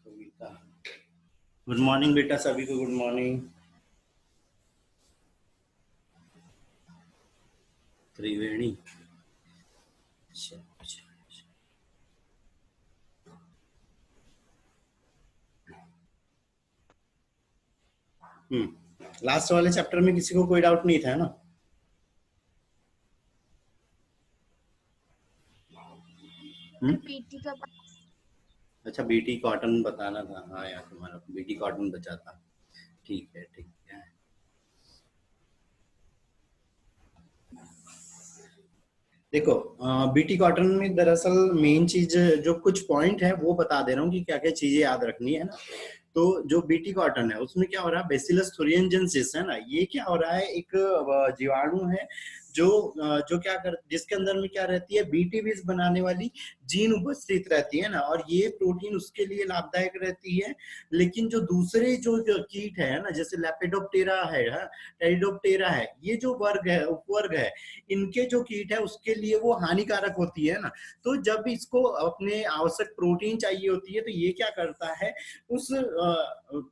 कविता, good morning बेटा, सभी को गुड मॉर्निंग। त्रिवेणी, लास्ट वाले चैप्टर में किसी को कोई डाउट नहीं था ना? बीटी का अच्छा, बीटी कॉटन बताना था। हाँ यार, तुम्हारा बीटी कॉटन बचा था। ठीक है, ठीक है। देखो, बीटी कॉटन में दरअसल मेन चीज जो कुछ पॉइंट है वो बता दे रहा हूँ कि क्या क्या चीजें याद रखनी है ना। तो जो बीटी कॉटन है उसमें क्या हो रहा है, बेसिलस थुरिनजेंसिस है ना, ये क्या हो रहा है, एक जीवाणु है जो क्या कर, जिसके अंदर में क्या रहती है, बीटी बीज बनाने वाली जीन उपस्थित रहती है ना, और ये प्रोटीन उसके लिए लाभदायक रहती है। लेकिन जो दूसरे जो कीट है ना, जैसे लेपिडोप्टेरा है, टेरिडोप्टेरा है, ये जो वर्ग है, उपवर्ग है, इनके जो कीट है उसके लिए वो हानिकारक होती है ना। तो जब इसको अपने आवश्यक प्रोटीन चाहिए होती है तो ये क्या करता है, उस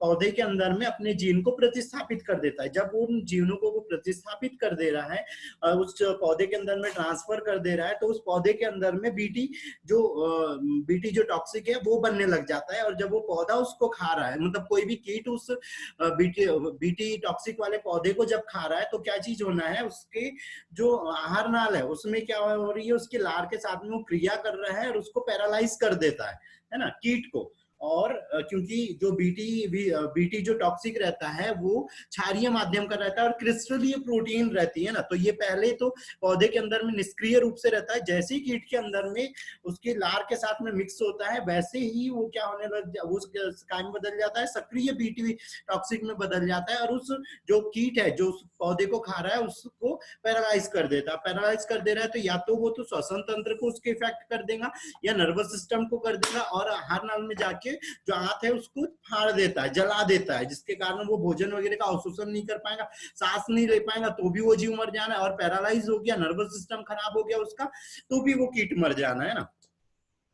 पौधे के अंदर में अपने जीन को प्रतिस्थापित कर देता है। जब वो उन जीनों को वो प्रतिस्थापित कर दे रहा है, उस पौधे के अंदर में ट्रांसफर कर दे रहा है, तो उस पौधे के अंदर में बीटी जो टॉक्सिक है वो बनने लग जाता है। और जब वो पौधा उसको खा रहा है, मतलब कोई भी कीट उस बीटी टॉक्सिक वाले पौधे को जब खा रहा है, तो क्या चीज होना है, उसके जो आहार नाल है उसमें क्या हो रही है, उसके लार के साथ में वो क्रिया कर रहा है और उसको पैरालाइज कर देता है ना, कीट को। और क्योंकि जो बीटी जो टॉक्सिक रहता है वो क्षारीय माध्यम का रहता है और क्रिस्टलीय प्रोटीन रहती है ना, तो ये पहले तो पौधे के अंदर में निष्क्रिय रूप से रहता है, जैसे ही कीट के अंदर में उसके लार के साथ में मिक्स होता है वैसे ही वो क्या होने लग, वो काय में बदल जाता है, सक्रिय बीटी टॉक्सिक में बदल जाता है, और उस जो कीट है जो उस पौधे को खा रहा है उसको पैरालाइज कर देता है। पैरालाइज कर दे रहा है तो या तो वो तो श्वसन तंत्र को उसके इफेक्ट कर देगा, या नर्वस सिस्टम को कर देगा, और आहार नाल में जाके जो आंत है उसको फाड़ देता है, जला देता है, जिसके कारण वो भोजन वगैरह का अवशोषण नहीं कर पाएगा, सांस नहीं ले पाएगा, तो भी वो जीव मर जाना है। और पैरालाइज हो गया, नर्वस सिस्टम खराब हो गया उसका, तो भी वो कीट मर जाना है ना।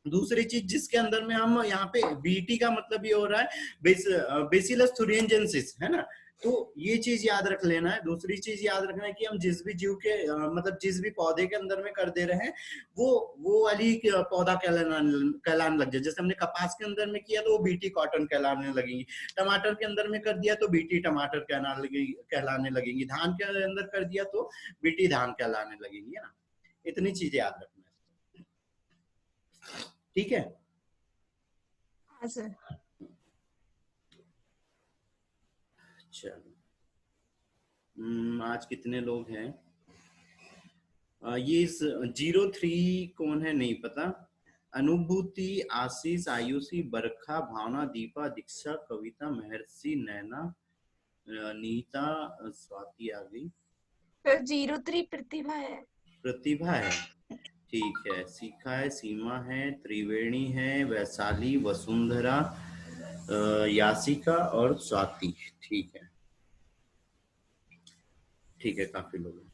दूसरी चीज जिसके अंदर में हम यहाँ पे बीटी का मतलब ये हो रहा है, बेसिलस थुरिनजेंसिस है ना, तो ये चीज याद रख लेना है। दूसरी चीज याद रखना है कि हम जिस भी जीव के मतलब जिस भी पौधे के अंदर में कर दे रहे हैं वो वाली पौधा कहलाने लग जाए। जैसे हमने कपास के अंदर में किया तो वो बीटी कॉटन कहलाने लगेंगी, टमाटर के अंदर में कर दिया तो बीटी टमाटर कहलाने लगेंगी, धान के अंदर कर दिया तो बीटी धान कहलाने लगेंगी, है ना। इतनी चीजें याद रखना है, ठीक है। हाँ सर। चलो, आज कितने लोग हैं? ये 03 कौन है नहीं पता। अनुभूति, आशीष, आयुषी, बरखा, भावना, दीपा, दीक्षा, कविता, महर्षि, नैना, नीता, स्वाति आ गई। 03 प्रतिभा है। प्रतिभा है, ठीक है। सीखा है, सीमा है, त्रिवेणी है, वैशाली, वसुंधरा, यासिका और स्वाति, ठीक है, ठीक है, काफी लोग हैं।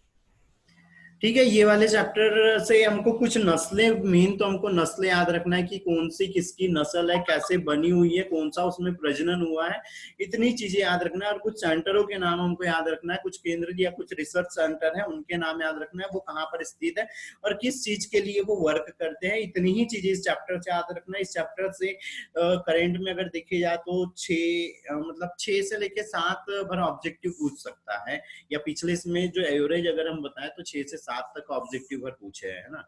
ठीक है, ये वाले चैप्टर से हमको कुछ नस्लें, मेन तो हमको नस्लें याद रखना है कि कौन सी किसकी नस्ल है, कैसे बनी हुई है, कौन सा उसमें प्रजनन हुआ है, इतनी चीजें याद रखना है। और कुछ सेंटरों के नाम हमको याद रखना है, कुछ केंद्र या कुछ रिसर्च सेंटर है उनके नाम याद रखना है, वो कहाँ पर स्थित है और किस चीज के लिए वो वर्क करते हैं। इतनी ही चीजें इस चैप्टर से याद रखना है। इस चैप्टर से करेंट में अगर देखे जाए तो 6 से लेके 7 भर ऑब्जेक्टिव पूछ सकता है, या पिछले इसमें जो एवरेज अगर हम बताएं तो 6 से 7 तक ऑब्जेक्टिव भर पूछे है ना।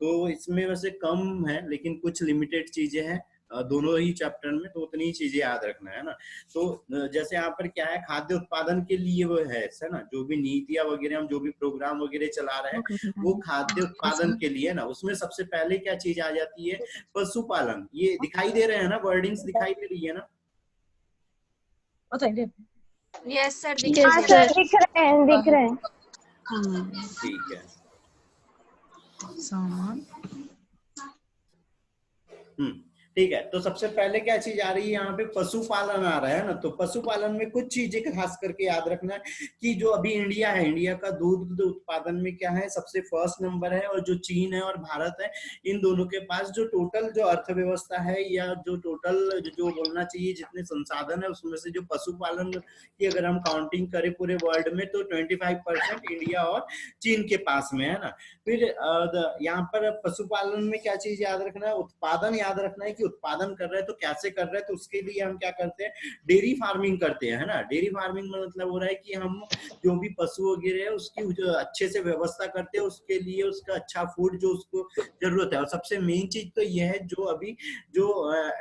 तो इसमें वैसे कम है लेकिन कुछ लिमिटेड चीजें हैं दोनों ही चैप्टर में, तो उतनी ही चीजें याद रखना है ना। तो जैसे यहाँ पर क्या है, खाद्य उत्पादन के लिए वो है ना, जो भी नीतियां वगैरह हम जो भी प्रोग्राम वगैरह चला रहे हैं वो खाद्य उत्पादन के लिए ना। उसमें सबसे पहले क्या चीज आ जाती है, पशुपालन। ये दिखाई दे रहे हैं ना, वर्डिंग्स दिखाई दे रही है ना। यस सर, दिख रहे हैं। ठीक है। ठीक है, तो सबसे पहले क्या चीज आ रही है यहाँ पे, पशुपालन आ रहा है ना। तो पशुपालन में कुछ चीजें खास करके याद रखना है कि जो अभी इंडिया है, इंडिया का दूध उत्पादन में क्या है, सबसे फर्स्ट नंबर है। और जो चीन है और भारत है, इन दोनों के पास जो टोटल जो अर्थव्यवस्था है या जो टोटल जो बोलना चाहिए जितने संसाधन है, उसमें से जो पशुपालन की अगर हम काउंटिंग करें पूरे वर्ल्ड में, तो 25% इंडिया और चीन के पास में है ना। फिर यहाँ पर पशुपालन में क्या चीज याद रखना है, उत्पादन याद रखना है कि उत्पादन कर रहे हैं तो कैसे कर रहे हैं। तो उसके लिए हम क्या करते हैं, डेयरी फार्मिंग करते हैं, है ना। डेयरी फार्मिंग में मतलब हो रहा है कि हम जो भी पशु वगैरह है उसकी अच्छे से व्यवस्था करते हैं, उसके लिए उसका अच्छा फूड जो उसको जरूरत है। और सबसे मेन चीज तो यह है, जो अभी जो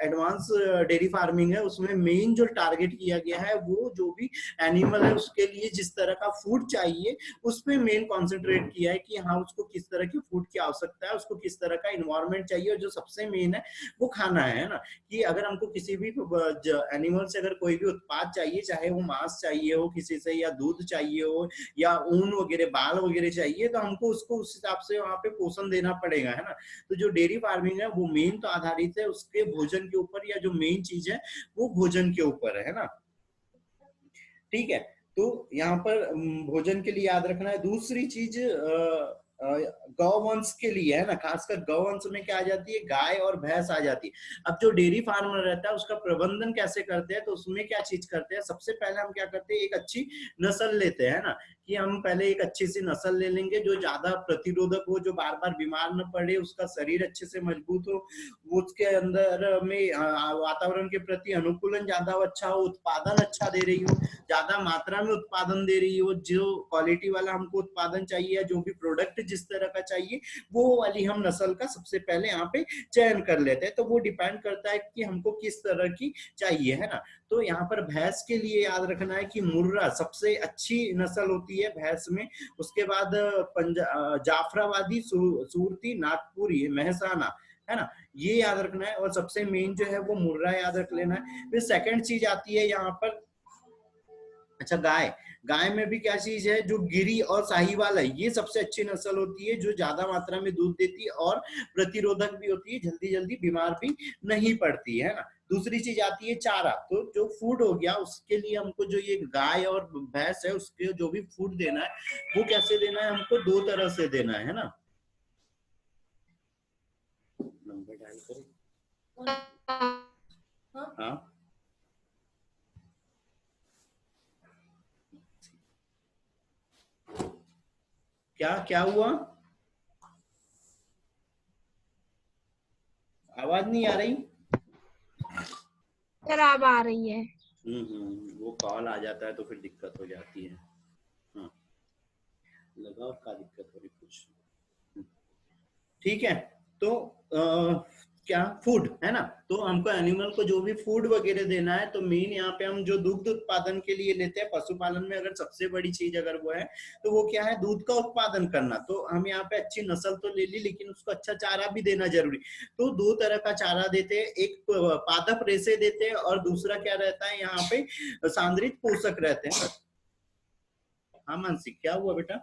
एडवांस डेयरी फार्मिंग है उसमें मेन जो टारगेट किया गया है, वो जो भी एनिमल है उसके लिए जिस तरह का फूड चाहिए उस पे मेन कॉन्सेंट्रेट किया है कि हाँ उसको किस तरह की फूड की आवश्यकता है, उसको किस तरह का इन्वायरमेंट चाहिए। और जो सबसे मेन है वो खाना है ना, कि अगर हमको किसी भी एनिमल से अगर कोई भी उत्पाद चाहिए, चाहे वो मांस चाहिए हो किसी से, या दूध चाहिए हो, या ऊन वगैरह बाल वगैरह चाहिए, तो हमको उसको उस हिसाब से वहां पे पोषण देना पड़ेगा, है ना। तो जो डेयरी फार्मिंग है वो मेन तो आधारित है उसके भोजन के ऊपर, या जो मेन चीज है वो भोजन के ऊपर है ना। ठीक है, तो यहाँ पर भोजन के लिए याद रखना है। दूसरी चीज गौवंश के लिए है ना, खासकर गौवंश में क्या आ जाती है, गाय और भैंस आ जाती है। अब जो डेयरी फार्मर रहता है उसका प्रबंधन कैसे करते हैं, तो उसमें क्या चीज करते हैं, सबसे पहले हम क्या करते हैं, एक अच्छी नस्ल लेते हैं ना, कि हम पहले एक अच्छी सी नस्ल ले लेंगे जो ज्यादा प्रतिरोधक हो, जो बार बार बीमार न पड़े, उसका शरीर अच्छे से मजबूत हो, उसके अंदर में वातावरण के प्रति अनुकूलन ज्यादा अच्छा हो, उत्पादन अच्छा दे रही हो, ज्यादा मात्रा में उत्पादन दे रही हो, जो क्वालिटी वाला हमको उत्पादन चाहिए या जो भी प्रोडक्ट जिस तरह का चाहिए वो वाली हम नस्ल का सबसे पहले यहाँ पे चयन कर लेते हैं। तो वो डिपेंड करता है कि हमको किस तरह की चाहिए, है ना। तो यहाँ पर भैंस के लिए याद रखना है कि मुर्रा सबसे अच्छी नस्ल होती है भैंस में। उसके बाद जाफराबादी, सूरती, नागपुरी, मेहसाना, है ना, ये याद रखना है। और सबसे मेन जो है वो मुर्रा याद रख लेना है। फिर सेकंड चीज आती है यहाँ पर, अच्छा गाय, गाय में भी क्या चीज है, जो गिरी और साहीवाल है, ये सबसे अच्छी नस्ल होती है, जो ज्यादा मात्रा में दूध देती है और प्रतिरोधक भी होती है, जल्दी जल्दी बीमार भी नहीं पड़ती है ना। दूसरी चीज आती है चारा, तो जो फूड हो गया उसके लिए हमको जो ये गाय और भैंस है उसके जो भी फूड देना है वो कैसे देना है, हमको दो तरह से देना है ना। नंबर डायल करें, हाँ क्या क्या हुआ, आवाज नहीं आ रही। सर अब आ रही है। वो कॉल आ जाता है तो फिर दिक्कत हो जाती है। हाँ, लगा और क्या दिक्कत हो रही कुछ। ठीक है, तो क्या फूड है ना, तो हमको एनिमल को जो भी फूड वगैरह देना है, तो मेन यहाँ पे हम जो दुग्ध उत्पादन के लिए लेते हैं पशुपालन में, अगर सबसे बड़ी चीज अगर वो है तो वो क्या है, दूध का उत्पादन करना। तो हम यहाँ पे अच्छी नस्ल तो ले ली, लेकिन उसको अच्छा चारा भी देना जरूरी। तो दो तरह का चारा देते हैं, एक पादप रेशे देते हैं और दूसरा क्या रहता है यहाँ पे, सांद्रित पोषक रहते हैं। हाँ मानसिक, क्या हुआ बेटा।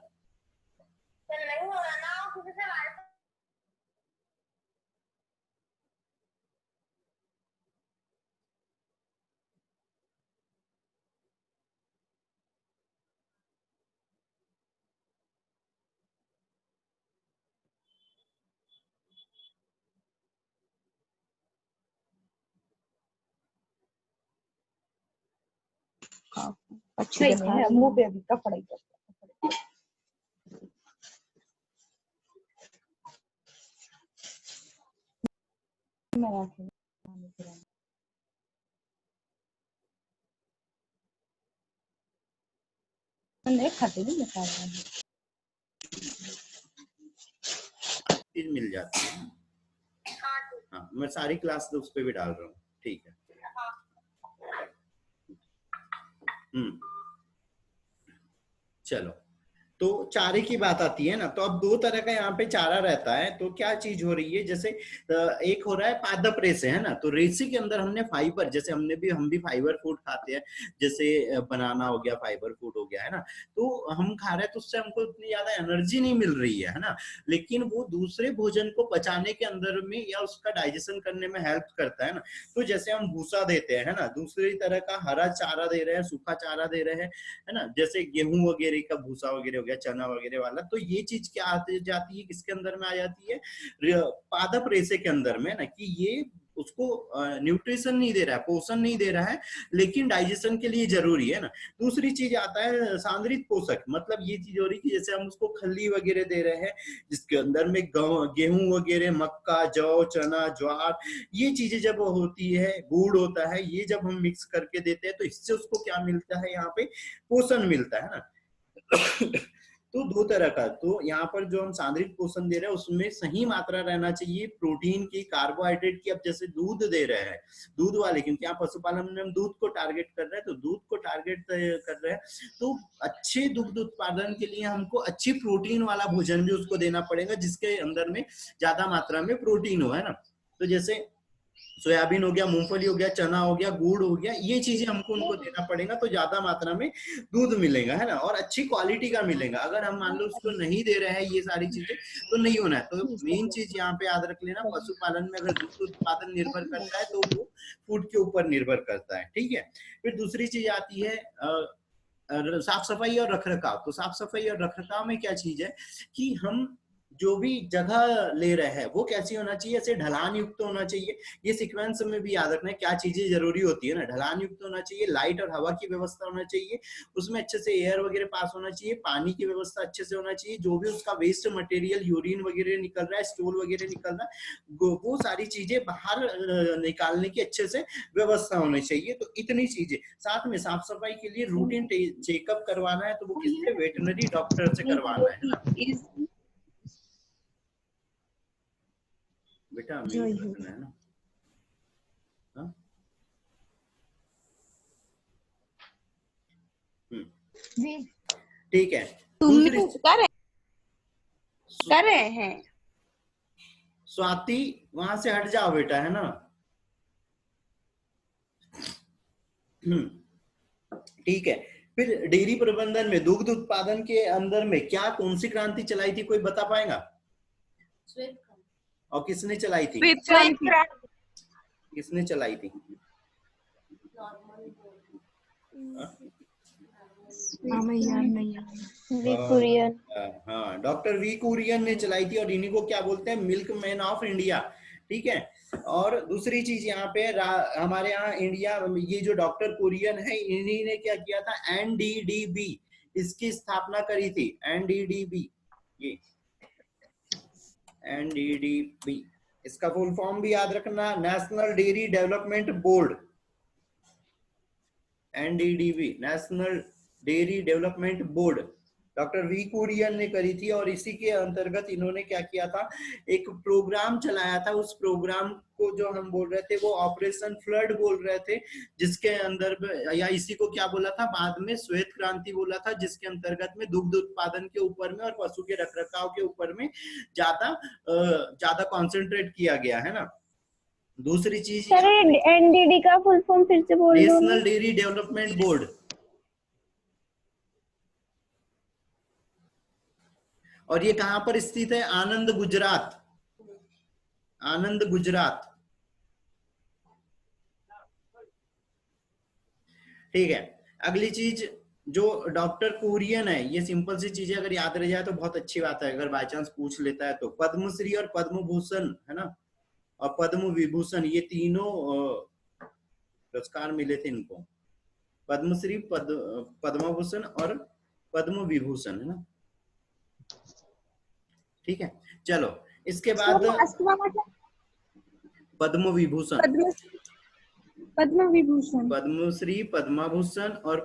अच्छी है, मुंह पे अभी कपड़ा ही नहीं खाते नहीं चीज मिल जाती है। हाँ, मैं सारी क्लास तो उस पर भी डाल रहा हूँ, ठीक है। चलो, तो चारे की बात आती है ना, तो अब दो तरह का यहाँ पे चारा रहता है। तो क्या चीज हो रही है, जैसे एक हो रहा है पादप रेसे, है ना, तो रेसे के अंदर हमने फाइबर, जैसे हम भी फाइबर फूड खाते हैं, जैसे बनाना हो गया फाइबर फूड हो गया, है ना, तो हम खा रहे हैं तो उससे हमको इतनी ज्यादा एनर्जी नहीं मिल रही है ना, लेकिन वो दूसरे भोजन को पचाने के अंदर में या उसका डाइजेशन करने में हेल्प करता है ना। तो जैसे हम भूसा देते हैं, है ना, दूसरी तरह का हरा चारा दे रहे हैं, सूखा चारा दे रहे हैं, है ना, जैसे गेहूं वगैरह का भूसा वगैरह हो गया, चना वगैरह वाला, तो ये चीज क्या आती जाती है, किसके अंदर में आ जाती है, पादप रेशे के अंदर में ना, कि ये उसको न्यूट्रिशन नहीं दे रहा है, पोषण नहीं दे रहा है, लेकिन डाइजेशन के लिए जरूरी है ना। दूसरी चीज आता है सांद्रित पोषक, मतलब ये चीज हो रही है कि जैसे हम उसको खल्ली वगैरह दे रहे हैं, जिसके अंदर में गेहूं वगैरह, मक्का, जौ, चना, ज्वार, ये चीजें जब होती है, गुड़ होता है, ये जब हम मिक्स करके देते हैं तो इससे उसको क्या मिलता है, यहाँ पे पोषण मिलता है ना। तो दो तरह का, तो यहाँ पर जो हम सांद्रित पोषण दे रहे हैं उसमें सही मात्रा रहना चाहिए प्रोटीन की, कार्बोहाइड्रेट की। अब जैसे दूध दे रहे हैं, दूध वाले, क्योंकि यहाँ पशुपालन में हम दूध को टारगेट कर रहे हैं, तो दूध को टारगेट कर रहे हैं, तो अच्छे दुग्ध उत्पादन के लिए हमको अच्छी प्रोटीन वाला भोजन भी उसको देना पड़ेगा, जिसके अंदर में ज्यादा मात्रा में प्रोटीन हो, है ना। तो जैसे सोयाबीन हो गया, मूंगफली हो गया, चना हो गया, गुड़ हो गया, ये चीजें हमको उनको देना पड़ेगा, तो ज्यादा मात्रा में दूध मिलेगा, है ना, और अच्छी क्वालिटी का मिलेगा। अगर हम मान लो उसको नहीं दे रहे हैं ये सारी चीजें, तो नहीं होना है। तो मेन चीज यहाँ पे याद रख लेना, पशुपालन में अगर दुग्ध उत्पादन निर्भर करता है तो वो फूड के ऊपर निर्भर करता है, ठीक है। फिर दूसरी चीज आती है साफ सफाई और रखरखाव। तो साफ सफाई और रखरखाव में क्या चीज है कि हम जो भी जगह ले रहे हैं वो कैसी होना चाहिए, ऐसे ढलान युक्त होना चाहिए। ये सीक्वेंस में भी याद रखना है क्या चीजें जरूरी होती है ना, ढलान युक्त होना चाहिए, लाइट और हवा की व्यवस्था होना चाहिए, उसमें अच्छे से एयर वगैरह पास होना चाहिए, पानी की व्यवस्था अच्छे से होना चाहिए, जो भी उसका वेस्ट मटेरियल, यूरिन वगैरह निकल रहा है, स्टूल वगैरह निकल रहा है, वो सारी चीजें बाहर निकालने की अच्छे से व्यवस्था होनी चाहिए। तो इतनी चीजें, साथ में साफ सफाई के लिए रूटीन चेकअप करवाना है, तो वो किससे, वेटरनरी डॉक्टर से करवाना है ना। बेटा म्यूट रखना है ना, हाँ? ठीक है। कर रहे हैं स्वाति, वहां से हट जाओ बेटा, है ना। ठीक है। फिर डेयरी प्रबंधन में, दुग्ध उत्पादन के अंदर में क्या, कौन सी क्रांति चलाई थी, कोई बता पाएगा? और किसने चलाई थी? किसने चलाई थी? हाँ, डॉक्टर वी कुरियन ने चलाई थी, और इन्हीं को क्या बोलते हैं, मिल्क मैन ऑफ इंडिया, ठीक है। और दूसरी चीज यहाँ पे हमारे यहाँ इंडिया, ये जो डॉक्टर कुरियन है, इन्हीं ने क्या किया था, एनडीडीबी, इसकी स्थापना करी थी। एनडीडीबी, ये एनडीडीबी, इसका फुल फॉर्म भी याद रखना, national dairy development board, NDDB, national dairy development board, doctor V Kurien ने करी थी। और इसी के अंतर्गत इन्होंने क्या किया था, एक प्रोग्राम चलाया था। उस प्रोग्राम को जो हम बोल रहे थे वो ऑपरेशन फ्लड बोल रहे थे, जिसके अंदर, या इसी को क्या बोला था बाद में, श्वेत क्रांति बोला था, जिसके अंतर्गत में दुग्ध उत्पादन के ऊपर में और पशु के रखरखाव के ऊपर में ज्यादा कॉन्सेंट्रेट किया गया, है ना। दूसरी चीज, एनडीडी का फुल फॉर्म फिर से बोल दो। National dairy development board. और ये कहां पर स्थित है, आनंद, गुजरात, आनंद, गुजरात, ठीक है। अगली चीज जो डॉक्टर कुरियन है, ये सिंपल सी चीजें अगर याद रह जाए तो बहुत अच्छी बात है, अगर बाय चांस पूछ लेता है तो। पद्मश्री और पद्म भूषण, है ना, और पद्म विभूषण, ये तीनों पुरस्कार मिले थे इनको, पद्मश्री, पद्म भूषण और पद्म विभूषण, है ना, ठीक है। चलो इसके बाद पद्म विभूषण, पद्म विभूषण, पद्मश्री, पद्मभूषण और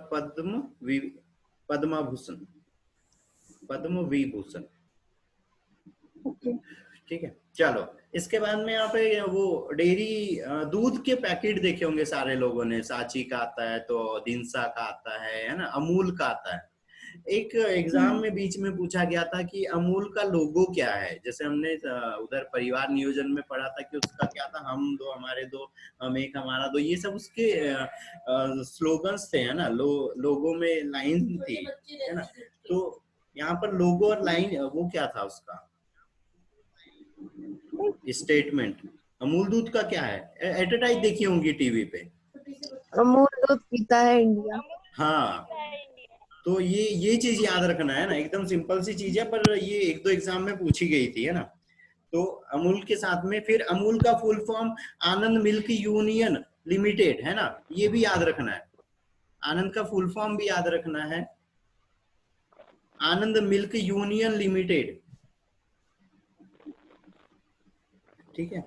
पद्मभूषण, पद्म विभूषण, ठीक है। चलो इसके बाद में यहाँ पे वो डेयरी दूध के पैकेट देखे होंगे सारे लोगों ने, सांची का आता है, तो दिनसा का आता है ना, अमूल का आता है। एक एग्जाम में बीच में पूछा गया था कि अमूल का लोगो क्या है। जैसे हमने उधर परिवार नियोजन में पढ़ा था कि उसका क्या था, हम दो हमारे दो, हम एक हमारा दो, ये सब उसके स्लोगन्स थे, है ना। लोगो में लाइन थी, है ना। तो यहाँ पर लोगो और लाइन वो क्या था उसका स्टेटमेंट। अमूल दूध का क्या है, एडवर्टाइज देखी होंगी टीवी पे। अमूल दूध पीता है इंडिया। हाँ, तो ये चीज याद रखना है ना, एकदम सिंपल सी चीज है, पर ये एक दो एग्जाम में पूछी गई थी, है ना। तो अमूल के साथ में फिर अमूल का फुल फॉर्म आनंद मिल्क यूनियन लिमिटेड, है ना, ये भी याद रखना है। आनंद का फुल फॉर्म भी याद रखना है, आनंद मिल्क यूनियन लिमिटेड, ठीक है।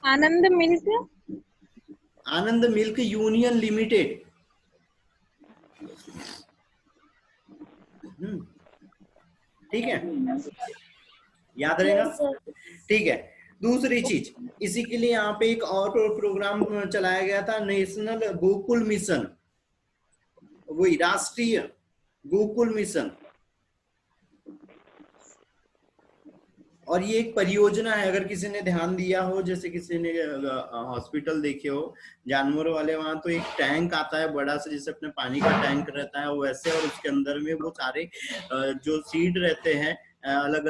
आनंद मिल्क, आनंद मिल्क यूनियन लिमिटेड। ठीक है, याद रहेगा। ठीक है, दूसरी चीज, इसी के लिए यहाँ पे एक और प्रोग्राम चलाया गया था, नेशनल गोकुल मिशन, वही राष्ट्रीय गोकुल मिशन। और ये एक परियोजना है, अगर किसी ने ध्यान दिया हो, जैसे किसी ने हॉस्पिटल देखे हो जानवरों वाले, वहां तो एक टैंक आता है बड़ा सा, जैसे अपने पानी का टैंक रहता है वैसे, और उसके अंदर में वो सारे जो सीड रहते हैं अलग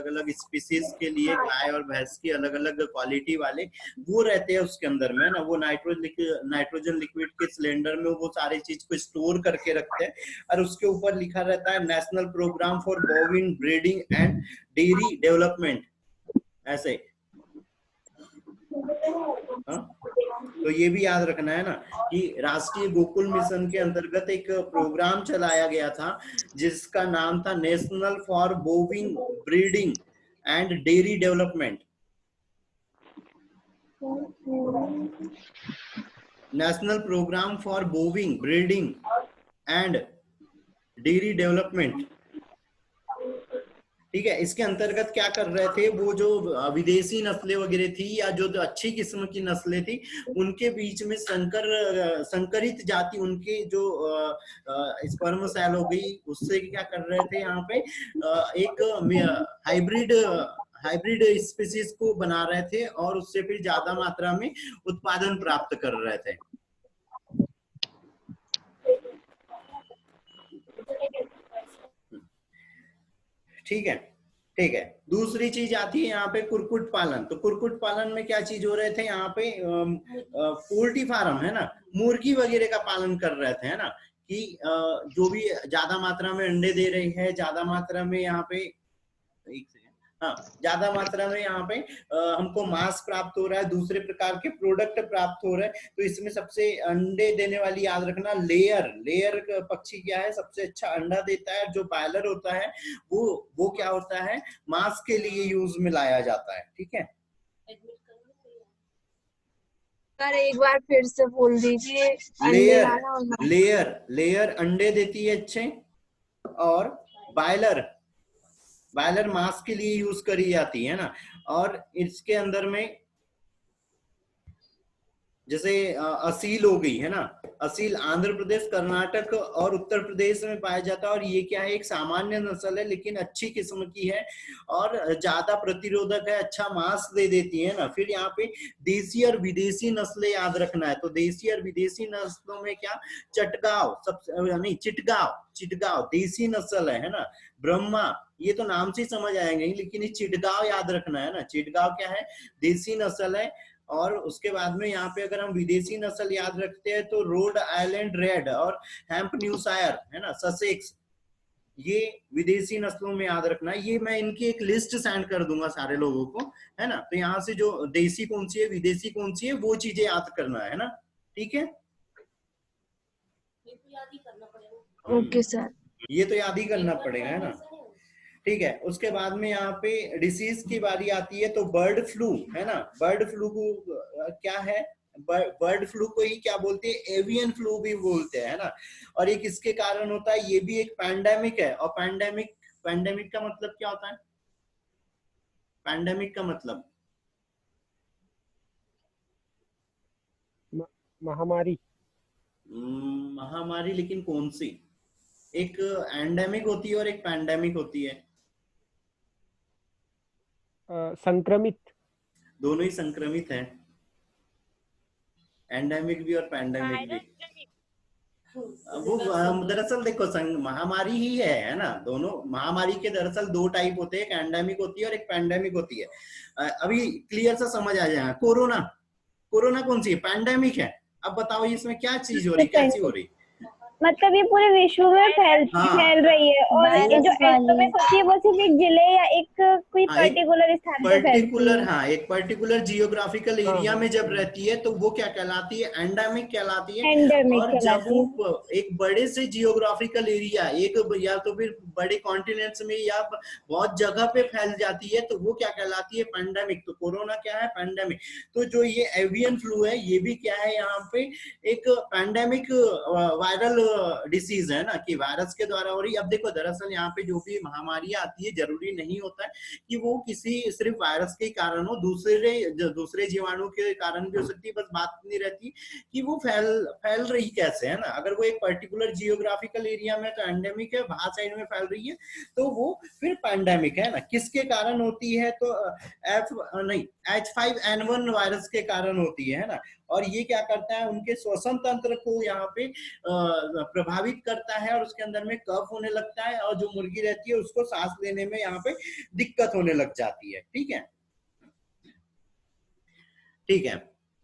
अलग स्पीसीज के लिए, गाय और भैंस की अलग अलग क्वालिटी वाले वो रहते हैं उसके अंदर में, ना। वो नाइट्रोजन लिक्विड के सिलेंडर में वो सारी चीज को स्टोर करके रखते हैं, और उसके ऊपर लिखा रहता है national programme for bovine breeding and dairy development, ऐसे। हाँ, तो ये भी याद रखना है ना कि राष्ट्रीय गोकुल मिशन के अंतर्गत एक प्रोग्राम चलाया गया था जिसका नाम था national for bovine breeding and dairy development. National programme for bovine breeding and dairy development, ठीक है। इसके अंतर्गत क्या कर रहे थे, वो जो विदेशी नस्लें वगैरह थी या जो अच्छी किस्म की नस्लें थी, उनके बीच में संकरित जाति, उनके जो स्पर्म सेल हो गई, उससे क्या कर रहे थे यहाँ पे एक हाइब्रिड स्पीसीज को बना रहे थे, और उससे फिर ज्यादा मात्रा में उत्पादन प्राप्त कर रहे थे। ठीक है, ठीक है। दूसरी चीज आती है यहाँ पे कुक्कुट पालन। तो कुक्कुट पालन में क्या चीज हो रहे थे यहाँ पे, पोल्ट्री फार्म, है ना, मुर्गी वगैरह का पालन कर रहे थे, है ना, कि जो भी ज्यादा मात्रा में अंडे दे रही है, ज्यादा मात्रा में यहाँ पे, एक सेकंड, हाँ, ज्यादा मात्रा में यहाँ पे हमको मांस प्राप्त हो रहा है, दूसरे प्रकार के प्रोडक्ट प्राप्त हो रहे हैं। तो इसमें सबसे अंडे देने वाली याद रखना, लेयर पक्षी क्या है, सबसे अच्छा अंडा देता है। जो बॉयलर होता है वो क्या होता है, मांस के लिए यूज में लाया जाता है, ठीक है। सर एक बार फिर से बोल दीजिए। लेयर अंडे देती है अच्छे, और बॉयलर मांस के लिए यूज करी जाती है ना। और इसके अंदर में जैसे असील हो गई, है ना, असील आंध्र प्रदेश, कर्नाटक और उत्तर प्रदेश में पाया जाता है। और ये क्या है, एक सामान्य नस्ल है, लेकिन अच्छी किस्म की है और ज्यादा प्रतिरोधक है, अच्छा मांस दे देती है ना। फिर यहाँ पे देसी और विदेशी नस्लें याद रखना है। तो देसी और विदेशी नस्लों में क्या, चटगांव सबसे नहीं, चिटगांव देसी नस्ल है ना। ब्रह्मा, ये तो नाम से समझ आएंगे, लेकिन ये चिटगांव याद रखना है ना। चिटगांव क्या है, देसी नस्ल है। और उसके बाद में यहाँ पे अगर हम विदेशी नस्ल याद रखते हैं तो रोड आइलैंड रेड और हैम्पन्यूशायर, है ना, ससेक्स, ये विदेशी नस्लों में याद रखना है। ये मैं इनकी एक लिस्ट सेंड कर दूंगा सारे लोगों को, है ना। तो यहाँ से जो देसी कौन सी है, विदेशी कौन सी है, वो चीजें याद करना है ना, ठीक है। Okay sir. ये तो याद ही करना पड़ेगा, है ना, ठीक है। उसके बाद में यहाँ पे डिसीज की बारी आती है, तो बर्ड फ्लू, है ना। बर्ड फ्लू को क्या है, बर्ड फ्लू को ही क्या बोलते हैं, एवियन फ्लू भी बोलते हैं, है ना। और ये किसके कारण होता है, ये भी एक पैंडेमिक है। और पैंडेमिक का मतलब क्या होता है, पैंडेमिक का मतलब महामारी। महामारी, लेकिन कौन सी? एक एंडेमिक होती है और एक पैंडेमिक होती है। संक्रमित। दोनों ही संक्रमित हैं, एंडेमिक भी और पैंडेमिक भी। वो दरअसल देखो महामारी ही है ना। दोनों महामारी के दरअसल दो टाइप होते हैं, एक एंडेमिक होती है और एक पैंडेमिक होती है। अभी क्लियर सा समझ आ जाएगा। कोरोना, कोरोना कौन सी है? पैंडेमिक है। अब बताओ इसमें क्या चीज हो रही, कैसी हो रही? मतलब ये पूरे विश्व में फैल रही है, और ये जो एंडेमिक होती है वो सिर्फ एक जिले या एक कोई पर्टिकुलर स्थान पे फैलती है। हाँ, एक पर्टिकुलर जियोग्राफिकल एरिया में जब रहती है तो वो क्या कहलाती है? एंडेमिक कहलाती है। और जब वो एक बड़े से जियोग्राफिकल एरिया, एक या तो फिर बड़े कॉन्टिनेंट्स में या बहुत जगह पे फैल जाती है तो वो क्या कहलाती है? पैंडेमिक। तो कोरोना क्या है? पैंडेमिक। तो जो ये एवियन फ्लू है ये भी क्या है? यहाँ पे एक पैंडेमिक वायरल डिसीज है ना, कि वायरस के द्वारा हो रही। अब देखो दरअसल यहाँ पे जो भी महामारियां आती है जरूरी नहीं होता है कि वो किसी सिर्फ वायरस के कारण हो, दूसरे जीवाणु के कारण भी हो सकती है। बस बात नहीं रहती कि वो फैल रही कैसे, है ना। अगर वो एक पर्टिकुलर जियोग्राफिकल एरिया में तो एंडेमिक है, बाहर साइड में फैल रही है तो वो फिर पैंडेमिक है ना। किसके कारण होती है? तो H5N1 वायरस के कारण होती है ना। और ये क्या करता है? उनके श्वसन तंत्र को यहाँ पे प्रभावित करता है और उसके अंदर में कफ होने लगता है, और जो मुर्गी रहती है उसको सांस लेने में यहाँ पे दिक्कत होने लग जाती है। ठीक है, ठीक है।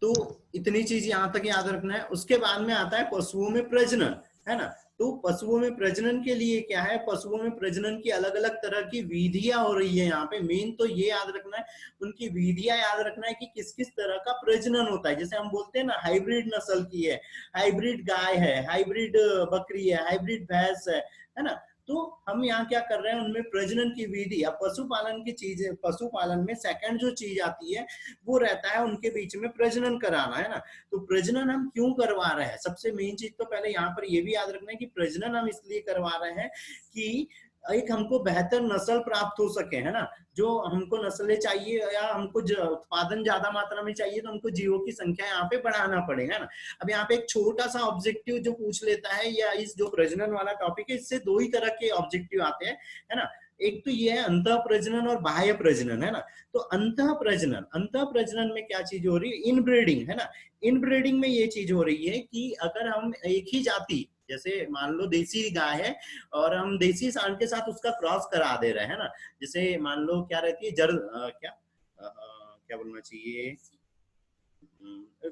तो इतनी चीज यहाँ तक याद रखना है। उसके बाद में आता है पशुओं में प्रजनन, है ना। तो पशुओं में प्रजनन के लिए क्या है? पशुओं में प्रजनन की अलग अलग तरह की विधियां हो रही है यहाँ पे। मेन तो ये याद रखना है, उनकी विधियां याद रखना है कि किस किस तरह का प्रजनन होता है। जैसे हम बोलते हैं ना, हाइब्रिड नस्ल की है, हाइब्रिड गाय है, हाइब्रिड बकरी है, हाइब्रिड भैंस है ना। तो हम यहाँ क्या कर रहे हैं? उनमें प्रजनन की विधि या पशुपालन की चीजें। पशुपालन में सेकंड जो चीज आती है वो रहता है उनके बीच में प्रजनन कराना, है ना। तो प्रजनन हम क्यों करवा रहे हैं? सबसे मेन चीज तो पहले यहाँ पर ये भी याद रखना है कि प्रजनन हम इसलिए करवा रहे हैं कि एक हमको बेहतर नस्ल प्राप्त हो सके, है ना। जो हमको नस्लें चाहिए या हमको उत्पादन ज्यादा मात्रा में चाहिए तो हमको जीवों की संख्या यहाँ पे बढ़ाना पड़ेगा ना। अब यहाँ पे एक छोटा सा ऑब्जेक्टिव जो पूछ लेता है, या इस जो प्रजनन वाला टॉपिक है इससे दो ही तरह के ऑब्जेक्टिव आते हैं, है ना। एक तो ये है अंतः प्रजनन और बाह्य प्रजनन, है ना। तो अंतः प्रजनन में क्या चीज हो रही है? इनब्रीडिंग, है ना। इनब्रीडिंग में ये चीज हो रही है कि अगर हम एक ही जाति, जैसे मान लो देसी गाय है और हम देसी सांड के साथ उसका क्रॉस करा दे रहे हैं ना। जैसे मान लो क्या रहती है, क्या बोलना चाहिए,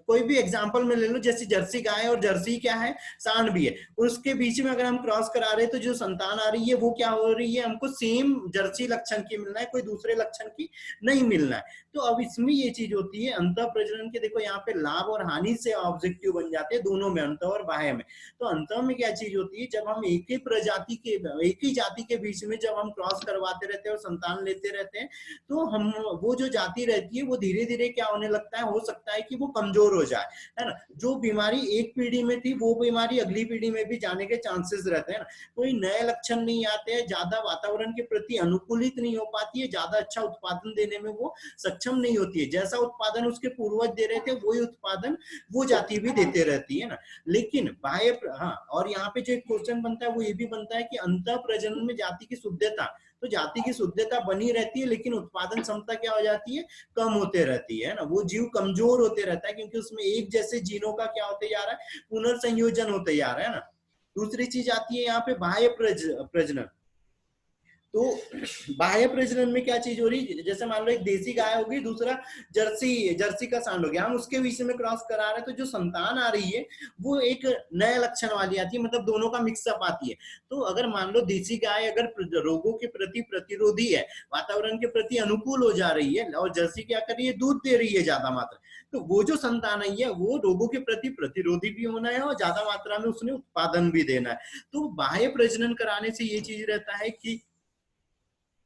कोई भी एग्जांपल में ले लो, जैसे जर्सी गाय और जर्सी क्या है? सांड भी है। उसके बीच में अगर हम क्रॉस करा रहे हैं तो जो संतान आ रही है वो क्या हो रही है? हमको सेम जर्सी लक्षण की मिलना है, कोई दूसरे लक्षण की नहीं मिलना है। तो अब इसमें ये चीज होती है अंतः प्रजनन के, देखो यहाँ पे लाभ और हानि से ऑब्जेक्टिव बन जाते हैं दोनों में, अंतः और बाह्य में। तो अंतः में क्या चीज होती है? जब हम एक ही जाति के बीच में जब हम क्रॉस करवाते रहते हैं और संतान लेते रहते हैं तो हम वो जो जाति रहती है वो धीरे धीरे क्या होने लगता है? हो सकता है कि वो कमजोर हो जाए, है ना। जो बीमारी एक पीढ़ी में थी वो बीमारी अगली पीढ़ी में भी जाने के चांसेस रहते हैं ना। कोई नए लक्षण नहीं आते हैं, ज्यादा वातावरण के प्रति अनुकूलित नहीं हो पाती है, ज्यादा अच्छा उत्पादन देने में वो सक्षम नहीं होती है। जैसा उत्पादन उसके पूर्वज दे रहे थे वही उत्पादन वो जाति भी देते रहती है ना। लेकिन बाह्य, हाँ, और यहाँ पे जो एक क्वेश्चन बनता है वो ये भी बनता है कि अंतः प्रजनन में जाति की शुद्धता, तो जाति की शुद्धता बनी रहती है लेकिन उत्पादन क्षमता क्या हो जाती है? कम होते रहती है ना। वो जीव कमजोर होते रहता है क्योंकि उसमें एक जैसे जीनों का क्या होते जा रहा है? पुनर्संयोजन होते जा रहा है ना। दूसरी चीज आती है यहाँ पे बाह्य प्रजनन। तो बाह्य प्रजनन में क्या चीज हो रही है? जैसे मान लो एक देसी गाय होगी, दूसरा जर्सी का सांड हो गया, हम उसके बीच में क्रॉस करा रहे हैं तो जो संतान आ रही है वो एक नए लक्षण वाली आती है, मतलब दोनों का मिक्सअप आती है। तो अगर मान लो देसी गाय अगर रोगों के प्रति प्रतिरोधी है, वातावरण के प्रति अनुकूल हो जा रही है, और जर्सी क्या कर रही है? दूध दे रही है ज्यादा मात्रा, तो वो जो संतान आई है वो रोगों के प्रति प्रतिरोधी भी होना है और ज्यादा मात्रा में उसने उत्पादन भी देना है। तो बाह्य प्रजनन कराने से ये चीज रहता है कि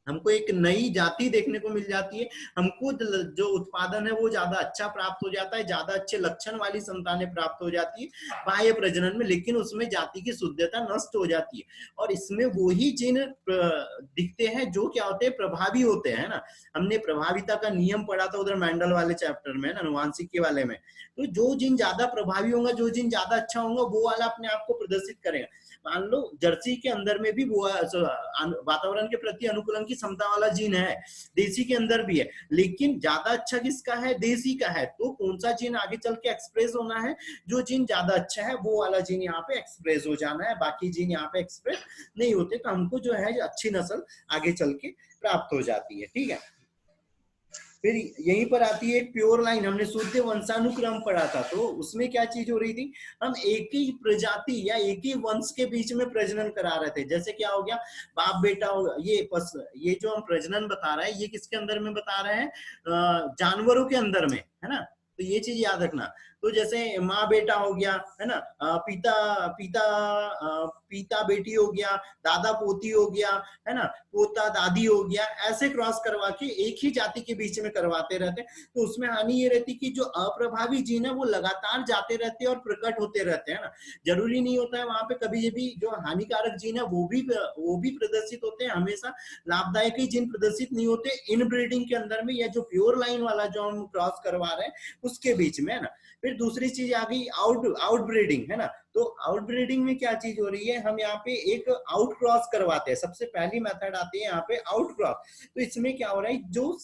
हमको एक नई जाति देखने को मिल जाती है, हमको जो उत्पादन है वो ज्यादा अच्छा प्राप्त हो जाता है, ज्यादा अच्छे लक्षण वाली संतानें प्राप्त हो जाती है बाह्य प्रजनन में, लेकिन उसमें जाति की शुद्धता नष्ट हो जाती है। और इसमें वही जीन दिखते हैं जो क्या होते हैं? प्रभावी होते हैं ना। हमने प्रभाविता का नियम पढ़ा था उधर मेंडल वाले चैप्टर में, अनुवांशिकी वाले में। तो जो जीन ज्यादा प्रभावी होगा, जो जीन ज्यादा अच्छा होगा वो वाला अपने आप को प्रदर्शित करेगा। मान लो जर्सी के अंदर में भी वो वातावरण के प्रति अनुकूलन की क्षमता वाला जीन है, देसी के अंदर भी है, लेकिन ज्यादा अच्छा किसका है? देसी का है। तो कौन सा जीन आगे चल के एक्सप्रेस होना है? जो जीन ज्यादा अच्छा है वो वाला जीन यहाँ पे एक्सप्रेस हो जाना है, बाकी जीन यहाँ पे एक्सप्रेस नहीं होते। तो हमको जो है अच्छी नस्ल आगे चल के प्राप्त हो जाती है। ठीक है, फिर यहीं पर आती है एक प्योर लाइन। हमने शुद्ध वंशानुक्रम पढ़ा था, तो उसमें क्या चीज हो रही थी? हम एक ही प्रजाति या एक ही वंश के बीच में प्रजनन करा रहे थे। जैसे क्या हो गया, बाप बेटा हो गया। ये जो हम प्रजनन बता रहे हैं ये किसके अंदर में बता रहे हैं? जानवरों के अंदर में, है ना। तो ये चीज याद रखना। तो जैसे माँ बेटा हो गया, है ना, पिता बेटी हो गया, दादा पोती हो गया, है ना, पोता दादी हो गया, ऐसे क्रॉस करवा के एक ही जाति के बीच में करवाते रहते। तो उसमें हानि ये रहती कि जो अप्रभावी जीन है वो लगातार जाते रहते और प्रकट होते रहते हैं ना। जरूरी नहीं होता है वहां पे कभी भी जो हानिकारक जीन है वो भी प्रदर्शित होते हैं। हमेशा लाभदायक ही जीन प्रदर्शित नहीं होते इनब्रीडिंग के अंदर में, या जो प्योर लाइन वाला जो हम क्रॉस करवा रहे हैं उसके बीच में, है ना। फिर दूसरी चीज आ गई आउटब्रीडिंग, है ना। तो आउटब्रीडिंग में क्या चीज हो रही है? हम यहाँ पे एक आउट क्रॉस करवाते हैं। सबसे पहली मेथड आती है यहाँ पे आउट क्रॉस। तो इसमें क्या हो रहा है, जो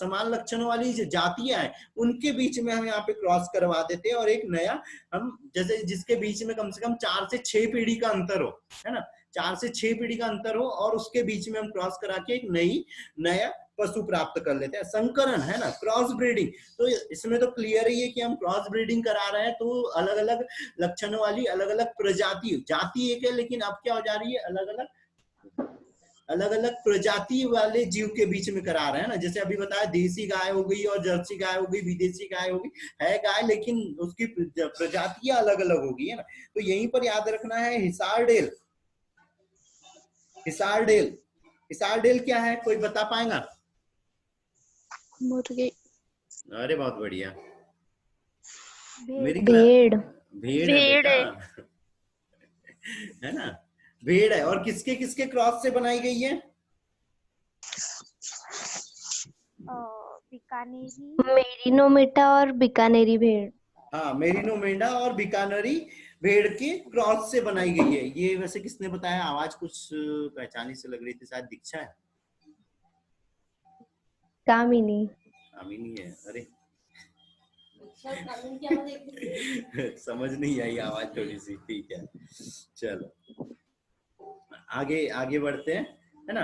समान लक्षणों वाली जो जातियां हैं उनके बीच में हम यहाँ पे क्रॉस करवा देते हैं, और एक नया हम जैसे जिसके बीच में कम से कम 4 से 6 पीढ़ी का अंतर हो, है ना, 4 से 6 पीढ़ी का अंतर हो, और उसके बीच में हम क्रॉस करा के एक नया पशु प्राप्त कर लेते हैं। संकरण, है ना, क्रॉस ब्रीडिंग। तो इसमें तो क्लियर ही है कि हम क्रॉस ब्रीडिंग करा रहे हैं। तो अलग अलग लक्षणों वाली अलग अलग प्रजाति, जाति एक है लेकिन अब क्या हो जा रही है, अलग अलग प्रजाति वाले जीव के बीच में करा रहे हैं ना। जैसे अभी बताया देसी गाय हो गई और जर्सी गाय हो गई, विदेशी गाय हो गई, है गाय लेकिन उसकी प्रजातियां अलग अलग होगी, है ना। तो यहीं पर याद रखना है हिसारडेल क्या है, कोई बता पाएगा? मुर्गे। अरे बहुत बढ़िया। भेड़ है ना, भेड़ है। और किसके किसके क्रॉस से बनाई गई है? मेरिनो मेटा और बीकानेरी भेड़। हाँ, मेरिनो मेंढा और बीकानेरी भेड़ के क्रॉस से बनाई गई है। ये वैसे किसने बताया? आवाज कुछ पहचानी से लग रही थी, शायद दीक्षा है। कामिनी है। अरे समझ नहीं आई आवाज थोड़ी सी। ठीक है, चलो आगे बढ़ते हैं, है ना।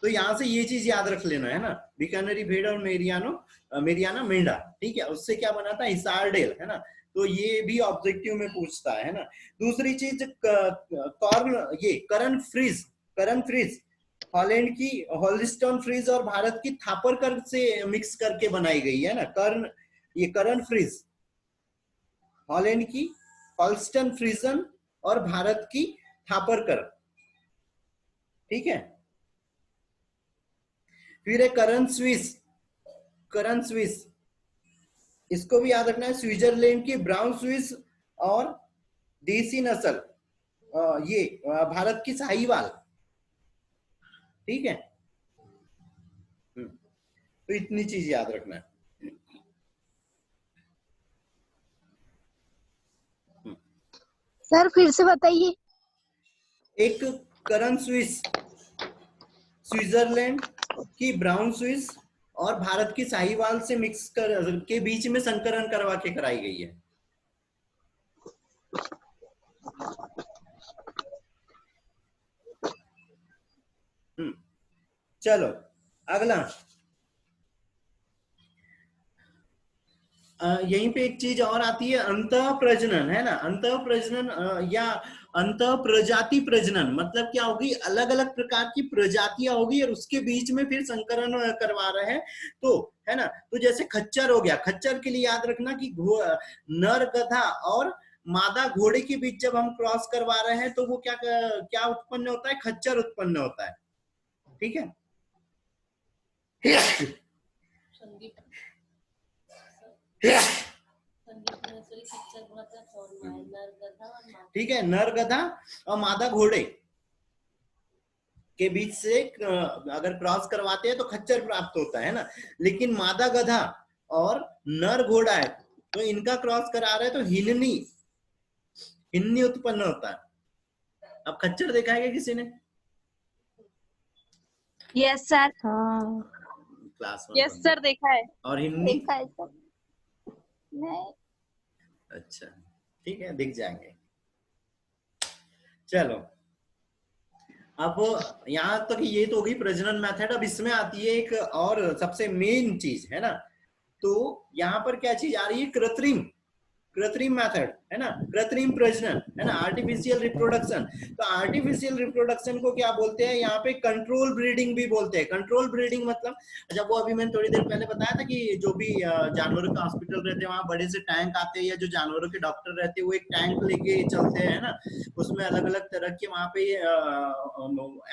तो यहाँ से ये चीज याद रख लेना, है ना, बीकानेरी भेड़ और मेरियाना मेंढा। ठीक है, उससे क्या बना था? हिसारडेल, है ना। तो ये भी ऑब्जेक्टिव में पूछता है ना। दूसरी चीज करन फ्रीज हॉलैंड की हॉलिस्टन फ्रीज और भारत की थापरकर से मिक्स करके बनाई गई है ना। करन फ्रीज, हॉलैंड की हॉलिस्टन फ्रीजन और भारत की थापरकर। ठीक है, फिर है करन स्विस, इसको भी याद रखना है। स्विट्जरलैंड की ब्राउन स्विस और देसी नस्ल ये भारत की साहीवाल। ठीक है, तो इतनी चीज याद रखना है। सर फिर से बताइए। एक करन स्विस, स्विट्जरलैंड की ब्राउन स्विस और भारत की साहीवाल से मिक्स के बीच में संकरण करवा के कराई गई है। चलो अगला, यहीं पे एक चीज और आती है, अंतः प्रजनन, है ना। अंतः प्रजनन या अंतः प्रजाति प्रजनन मतलब क्या होगी? अलग अलग प्रकार की प्रजातियां होगी और उसके बीच में फिर संकरण करवा रहे हैं, तो है ना। तो जैसे खच्चर हो गया, खच्चर के लिए याद रखना कि नर गधा और मादा घोड़े के बीच जब हम क्रॉस करवा रहे हैं तो वो क्या उत्पन्न होता है? खच्चर उत्पन्न होता है। ठीक है, ठीक है, नर गधा और मादा घोड़े के बीच से अगर क्रॉस करवाते हैं तो खच्चर प्राप्त होता है ना। लेकिन मादा गधा और नर घोड़ा है तो इनका क्रॉस करा रहे हैं तो हिलनी हिन्नी उत्पन्न होता है। अब खच्चर देखा है क्या किसी ने यस सर। हाँ क्लास में? यस सर देखा है। और हिन्नी? देखा है सर। नहीं। अच्छा ठीक है, दिख जाएंगे। चलो अब यहाँ तक ये तो होगी प्रजनन मेथड। अब इसमें आती है एक और सबसे मेन चीज है ना, तो यहाँ पर क्या चीज आ रही है, कृत्रिम मेथड है ना, कृत्रिम प्रजनन है ना, आर्टिफिशियल रिप्रोडक्शन। तो आर्टिफिशियल रिप्रोडक्शन को क्या बोलते हैं यहाँ पे, कंट्रोल ब्रीडिंग भी बोलते हैं। कंट्रोल ब्रीडिंग मतलब, अच्छा वो अभी मैंने थोड़ी देर पहले बताया था कि जो भी जानवरों के हॉस्पिटल रहते हैं वहाँ बड़े से टैंक आते हैं, या जो जानवरों के डॉक्टर रहते हैं वो एक टैंक लेके चलते हैं ना, उसमें अलग अलग तरह के वहाँ पे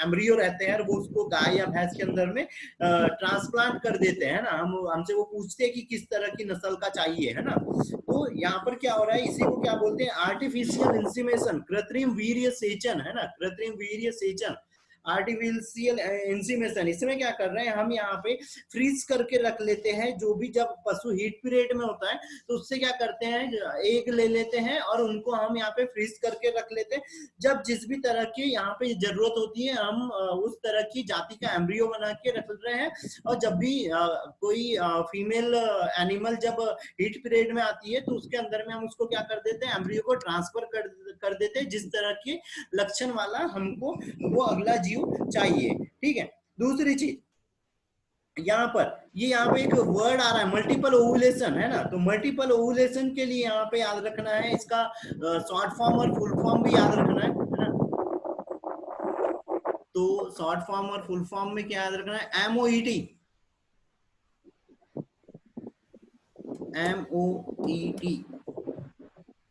एम्ब्रियो रहते हैं, और वो उसको गाय या भैंस के अंदर में ट्रांसप्लांट कर देते हैं ना। हमसे वो पूछते हैं कि किस तरह की नस्ल का चाहिए है ना। तो यहाँ पर क्या हो रहा है, इसी को क्या बोलते हैं, आर्टिफिशियल इंसीमेशन, कृत्रिम वीर्य सेचन है ना, कृत्रिम वीर्य सेचन, आर्टिफिशियल इंसीमेशन। इसमें क्या कर रहे हैं हम, यहाँ पे फ्रीज करके रख लेते हैं। जो भी जब पशु हीट पीरियड में होता है तो उससे क्या करते हैं, एग ले लेते हैं और उनको हम यहाँ पे फ्रीज करके रख लेते हैं। जब जिस भी तरह की यहाँ पे जरूरत होती है हम उस तरह की जाति का एम्ब्रियो बना के रख रहे हैं। और जब भी कोई फीमेल एनिमल जब हीट पीरियड में आती है तो उसके अंदर में हम उसको क्या कर देते हैं, एम्ब्रियो को ट्रांसफर कर देते हैं, जिस तरह के लक्षण वाला हमको वो अगला जीव चाहिए। ठीक है। दूसरी चीज यहाँ पर, ये यहाँ पे एक वर्ड आ रहा है मल्टीपल ओवुलेशन है ना, तो मल्टीपल ओवुलेशन के लिए यहाँ पे याद रखना है, इसका शॉर्ट फॉर्म और फुल फॉर्म भी याद रखना है ना। तो शॉर्ट फॉर्म और फुल फॉर्म में क्या याद रखना है, MOET,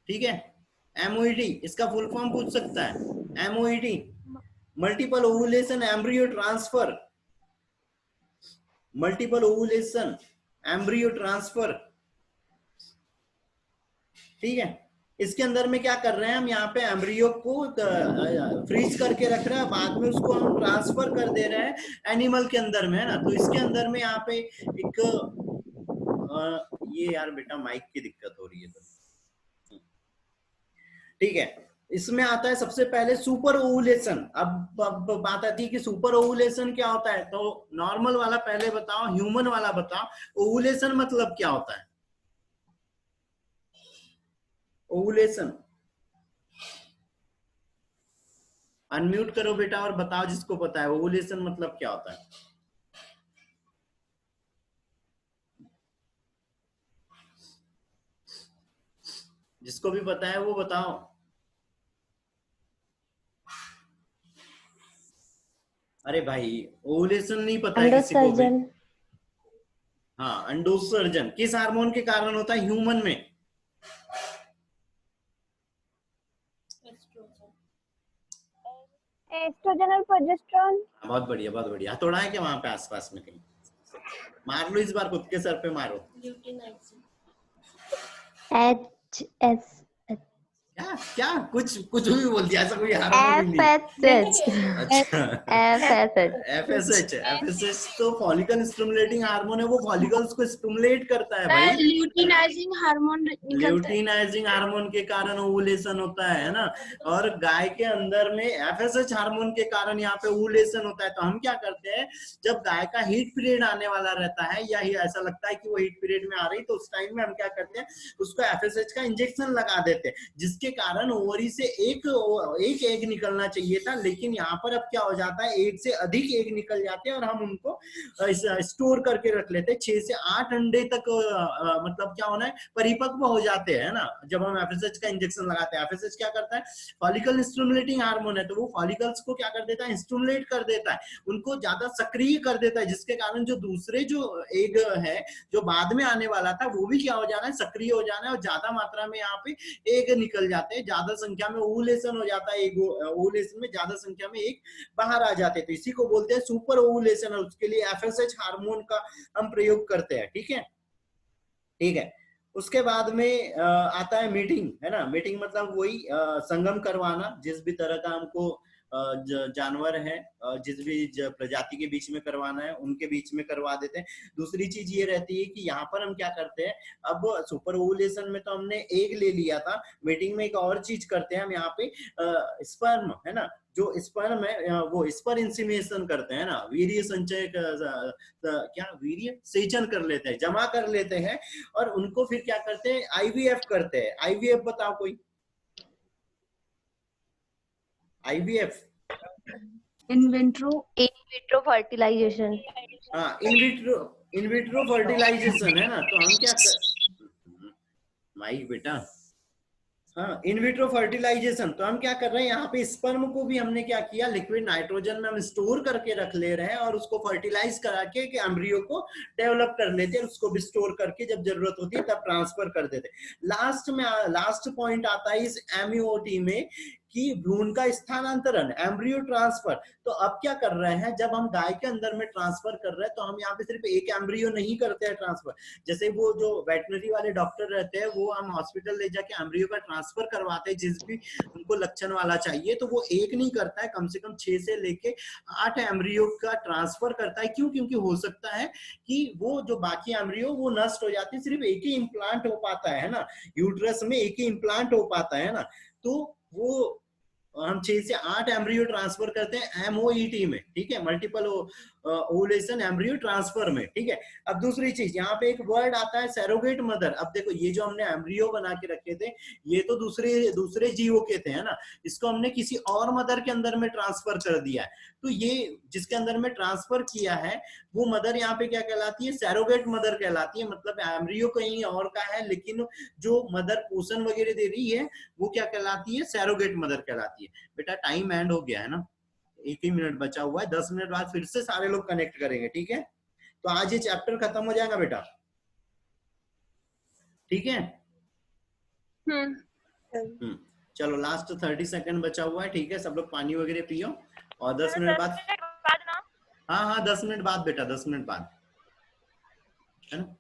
ठीक है, MOET इसका फुल फॉर्म पूछ सकता है, MOET multiple ovulation embryo transfer, multiple ovulation embryo transfer. ठीक है। इसके अंदर में क्या कर रहे हैं हम, यहाँ पे एम्ब्रियो को फ्रीज करके रख रहे हैं, बाद में उसको हम ट्रांसफर कर दे रहे हैं एनिमल के अंदर में है ना। तो इसके अंदर में यहाँ पे एक ये यार बेटा माइक की दिक्कत हो रही है तो ठीक है। इसमें आता है सबसे पहले सुपर ओवुलेशन। अब बात आती है कि सुपर ओवुलेशन क्या होता है, तो नॉर्मल वाला पहले बताओ, ह्यूमन वाला बताओ, ओवुलेशन मतलब क्या होता है, ओवुलेशन। अनम्यूट करो बेटा और बताओ जिसको पता है ओवुलेशन मतलब क्या होता है। जिसको भी पता है वो बताओ। अरे भाई ओवुलेशन नहीं पता है किसी को भी? हाँ, अंडोत्सर्जन किस हार्मोन के कारण होता है ह्यूमन में? एस्ट्रोजन और प्रोजेस्टेरोन। बहुत बढ़िया बहुत बढ़िया। थोड़ा है क्या वहां पे आसपास में कहीं? मार लो इस बार, खुद के सर पे मारो। HS क्या क्या कुछ भी बोल दिया, ऐसा कोई हार्मोन भी नहीं। अच्छा FSH तो फॉलिकल स्टिमुलेटिंग हार्मोन है, वो फॉलिकल्स को स्टिमुलेट करता है भाई। ल्यूटिनाइजिंग हार्मोन निकलता है। ल्यूटिनाइजिंग हार्मोन के कारण ओवुलेशन होता है ना। और गाय के अंदर में FSH हार्मोन के कारण यहाँ पे ओवुलेशन होता है। तो हम क्या करते हैं, जब गाय का हीट पीरियड आने वाला रहता है या ऐसा लगता है कि वो हीट पीरियड में आ रही, तो उस टाइम में हम क्या करते हैं, उसको FSH का इंजेक्शन लगा देते हैं, जिसके कारण ओवरी से एक एग निकलना चाहिए था, लेकिन यहाँ पर अब क्या हो जाता है, एक से अधिक एग निकल जाते हैं और हम उनको स्टोर करके रख लेते हैं। 6 से 8 अंडे तक मतलब क्या होना है, परिपक्व हो जाते हैं ना, जब हम FSH का इंजेक्शन लगाते हैं। FSH क्या करता है, फॉलिकल स्टिमुलेटिंग हार्मोन है, तो वो फॉलिकल्स को क्या कर देता है, स्टिमुलेट कर देता है, उनको ज्यादा सक्रिय कर देता है, जिसके कारण जो दूसरे जो एग है जो बाद में आने वाला था वो भी क्या हो जाना है, सक्रिय हो जाना है, और ज्यादा मात्रा में यहाँ पे एग निकल जाते हैं, ज्यादा संख्या में ओवुलेशन हो जाता है, ओवुलेशन में ज्यादा संख्या में एग बाहर आ जाते हैं। तो इसी को बोलते हैं सुपर ओवुलेशन, और उसके लिए FSH हार्मोन का हम प्रयोग करते हैं। ठीक है, ठीक है। उसके बाद में आता है मीटिंग है ना। मीटिंग मतलब वही संगम करवाना, जिस भी तरह का हमको जानवर हैं, जिस भी प्रजाति के बीच में करवाना है उनके बीच में करवा देते हैं। दूसरी चीज ये रहती है कि यहाँ पर हम क्या करते हैं, अब सुपर ओवुलेशन में तो हमने एग ले लिया था, मीटिंग में एक और चीज करते हैं हम यहाँ पे स्पर्म है ना, जो स्पर्म है वो स्पर इंसीमिनेशन करते हैं ना, वीर्य संचय क्या वीर्य सेचन कर लेते हैं, जमा कर लेते हैं, और उनको फिर क्या करते हैं, आईवीएफ करते हैं। आईवीएफ बताओ कोई, आईवीएफ इन विट्रो फर्टिलाइजेशन। हाँ, इन विट्रो फर्टिलाइजेशन है ना। तो हम क्या कर, माइक बेटा, हाँ, इन विट्रो फर्टिलाइजेशन। तो हम क्या कर रहे हैं, यहाँ पे स्पर्म को भी हमने क्या किया, लिक्विड नाइट्रोजन में हम स्टोर करके रख ले रहे हैं, और उसको फर्टिलाइज करा के एम्ब्रियो को डेवलप कर लेते हैं, उसको भी स्टोर करके जब जरूरत होती है तब ट्रांसफर कर देते हैं। लास्ट पॉइंट आता है इस एमईओटी में कि भ्रूण का स्थानांतरण, एम्ब्रियो ट्रांसफर। तो अब क्या कर रहे हैं, जब हम गाय के अंदर में ट्रांसफर कर रहे हैं तो हम यहाँ पे सिर्फ एक एम्ब्रियो नहीं करते हैं ट्रांसफर, जैसे वो जो वेटनरी वाले डॉक्टर रहते हैं वो हम हॉस्पिटल ले जाके एम्ब्रियो का ट्रांसफर करवाते हैं, जिस भी उनको लक्षण वाला चाहिए, तो वो एक नहीं करता है, कम से कम 6 से लेके 8 एम्ब्रियो का ट्रांसफर करता है। क्यों? क्योंकि हो सकता है कि वो जो बाकी एम्ब्रियो वो नष्ट हो जाती है, सिर्फ एक ही इम्प्लांट हो पाता है ना, यूट्रस में एक ही इम्प्लांट हो पाता है ना, तो वो हम 6 से 8 एम्ब्रियो ट्रांसफर करते हैं एमओईटी में, ठीक है, मल्टीपल ओवुलेशन एम्ब्रियो ट्रांसफर में, ठीक है। अब दूसरी चीज यहाँ पे एक वर्ड आता है सैरोगेट मदर। अब देखो ये जो हमने एम्ब्रियो बना के रखे थे ये तो दूसरे जीवों के थे, है ना, इसको हमने किसी और मदर के अंदर में ट्रांसफर कर दिया है। तो ये जिसके अंदर में ट्रांसफर किया है वो मदर यहाँ पे क्या कहलाती है, सैरोगेट मदर कहलाती है। मतलब एम्ब्रियो कहीं और का है लेकिन जो मदर पोषण वगैरह दे रही है वो क्या कहलाती है, सैरोगेट मदर कहलाती है। बेटा टाइम एंड हो गया है ना, 1 ही मिनट बचा हुआ है, 10 मिनट बाद फिर से सारे लोग कनेक्ट करेंगे, ठीक है। तो आज ये चैप्टर खत्म हो जाएगा बेटा, ठीक है। चलो लास्ट 30 सेकंड बचा हुआ है, ठीक है, सब लोग पानी वगैरह पियो, और 10 मिनट बाद, हाँ 10 मिनट बाद बेटा, 10 मिनट बाद, है ना।